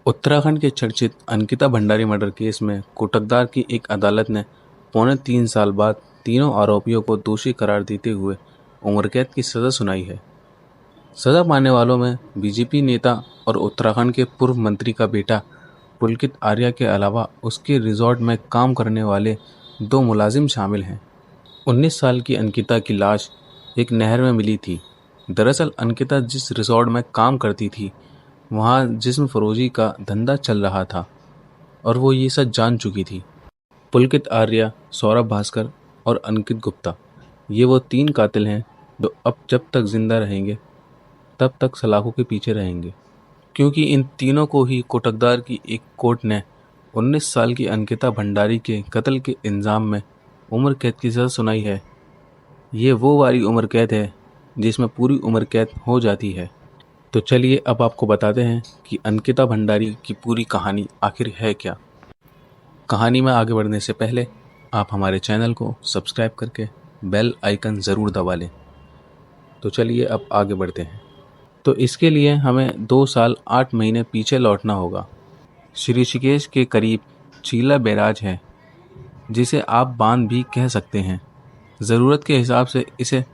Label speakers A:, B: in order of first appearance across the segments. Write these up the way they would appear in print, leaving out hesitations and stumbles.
A: उत्तराखंड के चर्चित Ankita Bhandari murder case में कोटकदार की एक अदालत ने पौने 3 साल बाद तीनों आरोपियों को दोषी करार देते हुए उम्रकैद की सज़ा सुनाई है। सज़ा पाने वालों में बीजेपी नेता और उत्तराखंड के पूर्व मंत्री का बेटा पुलकित आर्या के अलावा उसके रिजॉर्ट में काम करने वाले 2 मुलाजिम शामिल हैं। 19 साल की अंकिता की लाश एक नहर में मिली थी। दरअसल अंकिता जिस रिजॉर्ट में काम करती थी वहाँ जिस्म फरोशी का धंधा चल रहा था और वो ये सच जान चुकी थी। पुलकित आर्या, सौरभ भास्कर और अंकित गुप्ता, ये वो 3 कातिल हैं जो अब जब तक जिंदा रहेंगे तब तक सलाखों के पीछे रहेंगे, क्योंकि इन तीनों को ही कोटकदार की एक कोर्ट ने 19 साल की अंकिता भंडारी के कत्ल के इल्ज़ाम में उम्र कैद की सज़ा सुनाई है। ये वो वाली उम्र कैद है जिसमें पूरी उम्र कैद हो जाती है। तो चलिए अब आपको बताते हैं कि अंकिता भंडारी की पूरी कहानी आखिर है क्या। कहानी में आगे बढ़ने से पहले आप हमारे चैनल को सब्सक्राइब करके बेल आइकन ज़रूर दबा लें। तो चलिए अब आगे बढ़ते हैं। तो इसके लिए हमें 2 साल 8 महीने पीछे लौटना होगा। श्री ऋषिकेश के करीब चीला बैराज है, जिसे आप बांध भी कह सकते हैं। ज़रूरत के हिसाब से इसे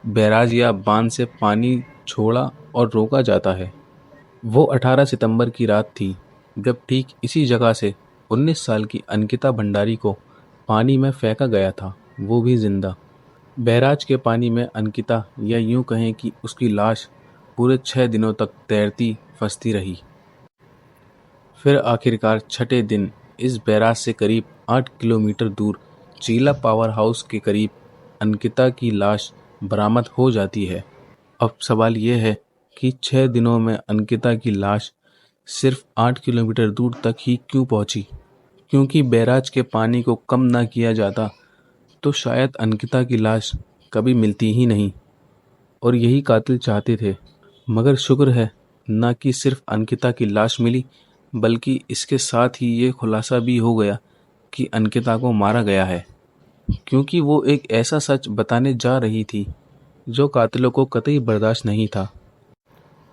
A: बैराज या बांध से पानी छोड़ा और रोका जाता है। वो 18 सितंबर की रात थी जब ठीक इसी जगह से 19 साल की अंकिता भंडारी को पानी में फेंका गया था, वो भी जिंदा। बैराज के पानी में अंकिता, या यूं कहें कि उसकी लाश, पूरे 6 दिनों तक तैरती फंसती रही। फिर आखिरकार छठे दिन इस बैराज से करीब 8 किलोमीटर दूर चीला पावर हाउस के करीब अंकिता की लाश बरामद हो जाती है। अब सवाल यह है कि 6 दिनों में अंकिता की लाश सिर्फ 8 किलोमीटर दूर तक ही क्यों पहुंची? क्योंकि बैराज के पानी को कम ना किया जाता तो शायद अंकिता की लाश कभी मिलती ही नहीं, और यही कातिल चाहते थे। मगर शुक्र है ना कि सिर्फ अंकिता की लाश मिली, बल्कि इसके साथ ही ये खुलासा भी हो गया कि अंकिता को मारा गया है, क्योंकि वो एक ऐसा सच बताने जा रही थी जो कातिलों को कतई बर्दाश्त नहीं था।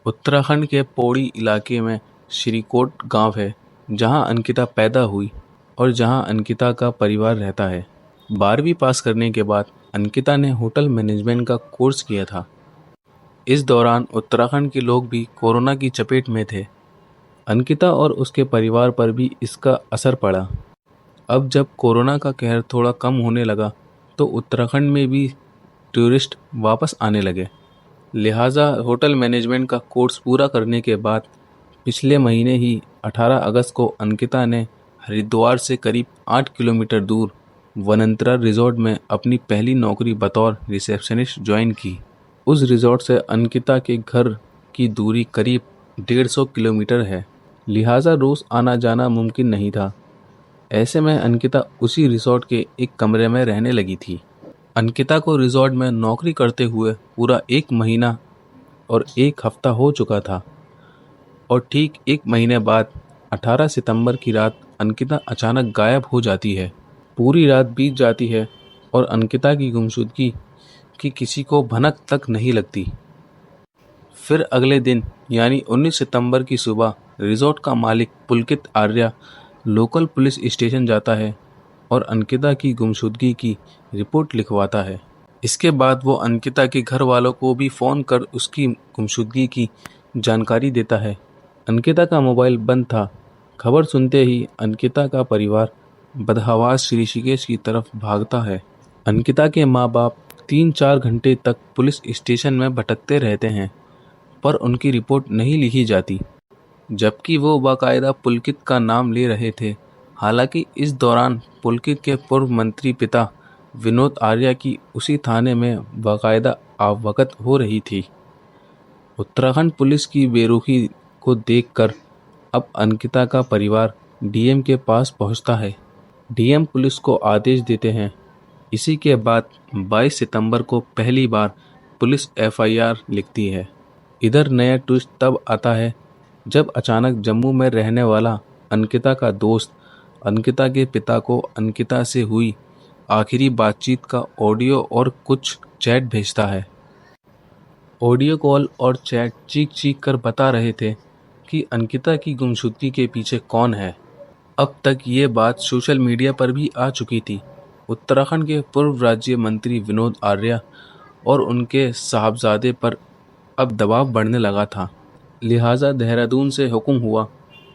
A: उत्तराखंड के पौड़ी इलाके में श्रीकोट गांव है, जहां अंकिता पैदा हुई और जहां अंकिता का परिवार रहता है। 12वीं पास करने के बाद अंकिता ने होटल मैनेजमेंट का कोर्स किया था। इस दौरान उत्तराखंड के लोग भी कोरोना की चपेट में थे। अंकिता और उसके परिवार पर भी इसका असर पड़ा। अब जब कोरोना का कहर थोड़ा कम होने लगा तो उत्तराखंड में भी टूरिस्ट वापस आने लगे। लिहाजा होटल मैनेजमेंट का कोर्स पूरा करने के बाद पिछले महीने ही 18 अगस्त को अंकिता ने हरिद्वार से करीब 8 किलोमीटर दूर वनंतरा रिजॉर्ट में अपनी पहली नौकरी बतौर रिसेप्शनिस्ट ज्वाइन की। उस रिजॉर्ट से अंकिता के घर की दूरी करीब 150 किलोमीटर है, लिहाजा रोज़ आना जाना मुमकिन नहीं था। ऐसे में अंकिता उसी रिजॉर्ट के एक कमरे में रहने लगी थी। अंकिता को रिजॉर्ट में नौकरी करते हुए पूरा 1 महीना और 1 हफ्ता हो चुका था, और ठीक 1 महीने बाद 18 सितंबर की रात अंकिता अचानक गायब हो जाती है। पूरी रात बीत जाती है और अंकिता की गुमशुदगी की किसी को भनक तक नहीं लगती। फिर अगले दिन यानी 19 सितंबर की सुबह रिजॉर्ट का मालिक पुलकित आर्या लोकल पुलिस स्टेशन जाता है और अंकिता की गुमशुदगी की रिपोर्ट लिखवाता है। इसके बाद वो अंकिता के घर वालों को भी फ़ोन कर उसकी गुमशुदगी की जानकारी देता है। अंकिता का मोबाइल बंद था। खबर सुनते ही अंकिता का परिवार बदहवास ऋषिकेश की तरफ भागता है। अंकिता के माँ बाप 3-4 घंटे तक पुलिस स्टेशन में भटकते रहते हैं, पर उनकी रिपोर्ट नहीं लिखी जाती, जबकि वो बाकायदा पुलकित का नाम ले रहे थे। हालांकि इस दौरान पुलकित के पूर्व मंत्री पिता विनोद आर्या की उसी थाने में बाकायदा आवभगत हो रही थी। उत्तराखंड पुलिस की बेरुखी को देखकर अब अंकिता का परिवार डीएम के पास पहुंचता है। डीएम पुलिस को आदेश देते हैं। इसी के बाद 22 सितंबर को पहली बार पुलिस एफआईआर लिखती है। इधर नया ट्विस्ट तब आता है जब अचानक जम्मू में रहने वाला अंकिता का दोस्त अंकिता के पिता को अंकिता से हुई आखिरी बातचीत का ऑडियो और कुछ चैट भेजता है। ऑडियो कॉल और चैट चीख चीख कर बता रहे थे कि अंकिता की गुमशुदगी के पीछे कौन है। अब तक ये बात सोशल मीडिया पर भी आ चुकी थी। उत्तराखंड के पूर्व राज्य मंत्री विनोद आर्या और उनके साहबजादे पर अब दबाव बढ़ने लगा था। लिहाजा देहरादून से हुक्म हुआ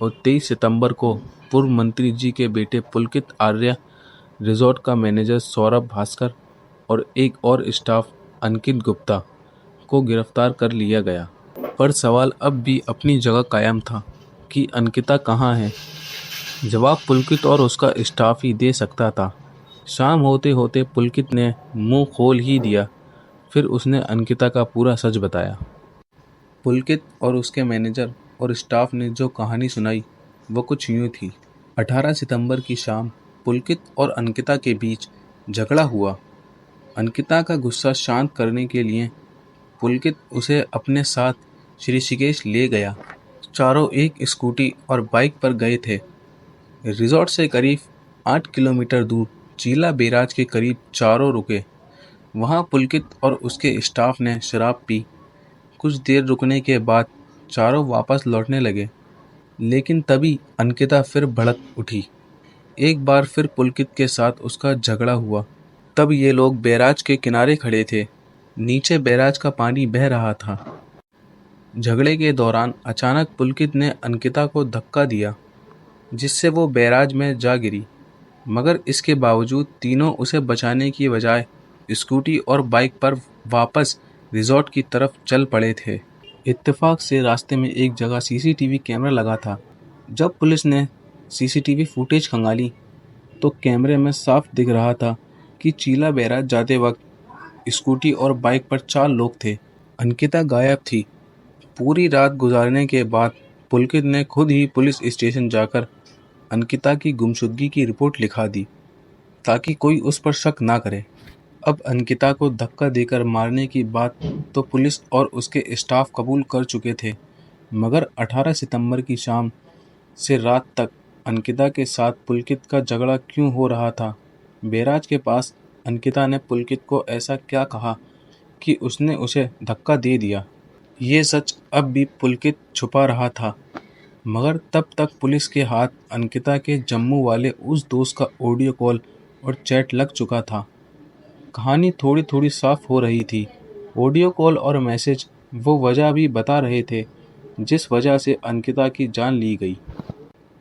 A: और 23 सितंबर को पूर्व मंत्री जी के बेटे पुलकित आर्या, रिजॉर्ट का मैनेजर सौरभ भास्कर और एक और स्टाफ अंकित गुप्ता को गिरफ्तार कर लिया गया। पर सवाल अब भी अपनी जगह कायम था कि अंकिता कहाँ है। जवाब पुलकित और उसका स्टाफ ही दे सकता था। शाम होते होते पुलकित ने मुंह खोल ही दिया। फिर उसने अंकिता का पूरा सच बताया। पुलकित और उसके मैनेजर और स्टाफ ने जो कहानी सुनाई वो कुछ यूँ थी। 18 सितंबर की शाम पुलकित और अंकिता के बीच झगड़ा हुआ। अंकिता का गुस्सा शांत करने के लिए पुलकित उसे अपने साथ श्री ऋषिकेश ले गया। चारों एक स्कूटी और बाइक पर गए थे। रिजॉर्ट से करीब 8 किलोमीटर दूर चीला बैराज के करीब चारों रुके। वहां पुलकित और उसके स्टाफ ने शराब पी। कुछ देर रुकने के बाद चारों वापस लौटने लगे, लेकिन तभी अंकिता फिर भड़क उठी। एक बार फिर पुलकित के साथ उसका झगड़ा हुआ। तब ये लोग बैराज के किनारे खड़े थे। नीचे बैराज का पानी बह रहा था। झगड़े के दौरान अचानक पुलकित ने अंकिता को धक्का दिया, जिससे वो बैराज में जा गिरी। मगर इसके बावजूद तीनों उसे बचाने की बजाय स्कूटी और बाइक पर वापस रिजॉर्ट की तरफ चल पड़े थे। इत्तेफाक से रास्ते में एक जगह सीसीटीवी कैमरा लगा था। जब पुलिस ने सीसीटीवी फुटेज खंगाली तो कैमरे में साफ दिख रहा था कि चीला बैराज जाते वक्त स्कूटी और बाइक पर 4 लोग थे। अंकिता गायब थी। पूरी रात गुजारने के बाद पुलकित ने खुद ही पुलिस स्टेशन जाकर अंकिता की गुमशुदगी की रिपोर्ट लिखा दी, ताकि कोई उस पर शक ना करे। अब अंकिता को धक्का देकर मारने की बात तो पुलिस और उसके स्टाफ कबूल कर चुके थे, मगर 18 सितंबर की शाम से रात तक अंकिता के साथ पुलकित का झगड़ा क्यों हो रहा था। बैराज के पास अंकिता ने पुलकित को ऐसा क्या कहा कि उसने उसे धक्का दे दिया। ये सच अब भी पुलकित छुपा रहा था, मगर तब तक पुलिस के हाथ अंकिता के जम्मू वाले उस दोस्त का ऑडियो कॉल और चैट लग चुका था। कहानी थोड़ी थोड़ी साफ हो रही थी। ऑडियो कॉल और मैसेज वो वजह भी बता रहे थे जिस वजह से अंकिता की जान ली गई।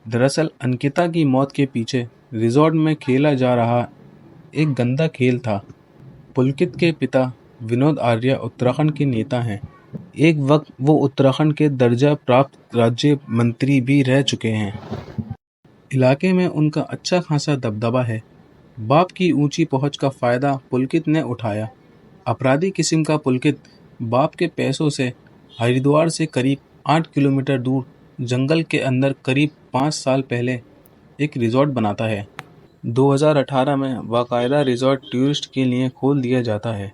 A: दरअसल अंकिता की मौत के पीछे रिजॉर्ट में खेला जा रहा एक गंदा खेल था। पुलकित के पिता विनोद आर्या उत्तराखंड के नेता हैं। एक वक्त वो उत्तराखंड के दर्जा प्राप्त राज्य मंत्री भी रह चुके हैं। इलाके में उनका अच्छा खासा दबदबा है। बाप की ऊंची पहुंच का फायदा पुलकित ने उठाया। अपराधी किस्म का पुलकित बाप के पैसों से हरिद्वार से करीब 8 किलोमीटर दूर जंगल के अंदर करीब 5 साल पहले एक रिजॉर्ट बनाता है। 2018 में बाकायदा रिजॉर्ट टूरिस्ट के लिए खोल दिया जाता है।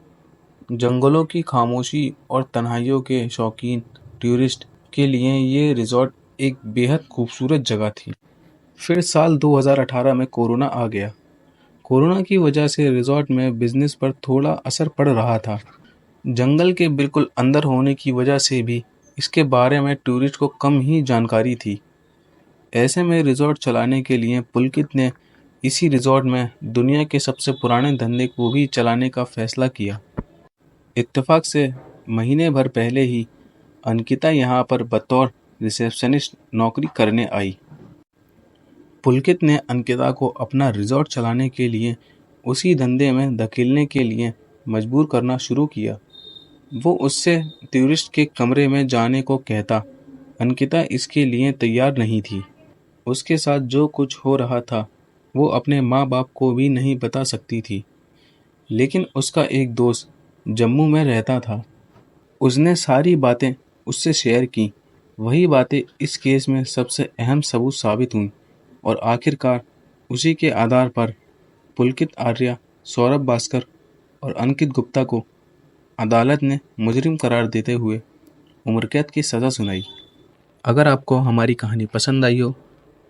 A: जंगलों की खामोशी और तन्हाइयों के शौकीन टूरिस्ट के लिए ये रिजॉर्ट एक बेहद खूबसूरत जगह थी। फिर साल 2018 में कोरोना आ गया। कोरोना की वजह से रिजॉर्ट में बिजनेस पर थोड़ा असर पड़ रहा था। जंगल के बिल्कुल अंदर होने की वजह से भी इसके बारे में टूरिस्ट को कम ही जानकारी थी। ऐसे में रिजॉर्ट चलाने के लिए पुलकित ने इसी रिजॉर्ट में दुनिया के सबसे पुराने धंधे को भी चलाने का फैसला किया। इत्तेफाक से महीने भर पहले ही अंकिता यहाँ पर बतौर रिसेप्शनिस्ट नौकरी करने आई। पुलकित ने अंकिता को अपना रिजॉर्ट चलाने के लिए उसी धंधे में धकेलने के लिए मजबूर करना शुरू किया। वो उससे टूरिस्ट के कमरे में जाने को कहता। अंकिता इसके लिए तैयार नहीं थी। उसके साथ जो कुछ हो रहा था वो अपने माँ बाप को भी नहीं बता सकती थी। लेकिन उसका एक दोस्त जम्मू में रहता था। उसने सारी बातें उससे शेयर की। वही बातें इस केस में सबसे अहम सबूत साबित हुई और आखिरकार उसी के आधार पर पुलकित आर्या, सौरभ भास्कर और अंकित गुप्ता को अदालत ने मुजरिम करार देते हुए उम्र कैद की सज़ा सुनाई। अगर आपको हमारी कहानी पसंद आई हो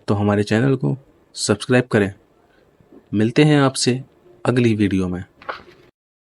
A: तो हमारे चैनल को सब्सक्राइब करें। मिलते हैं आपसे अगली वीडियो में।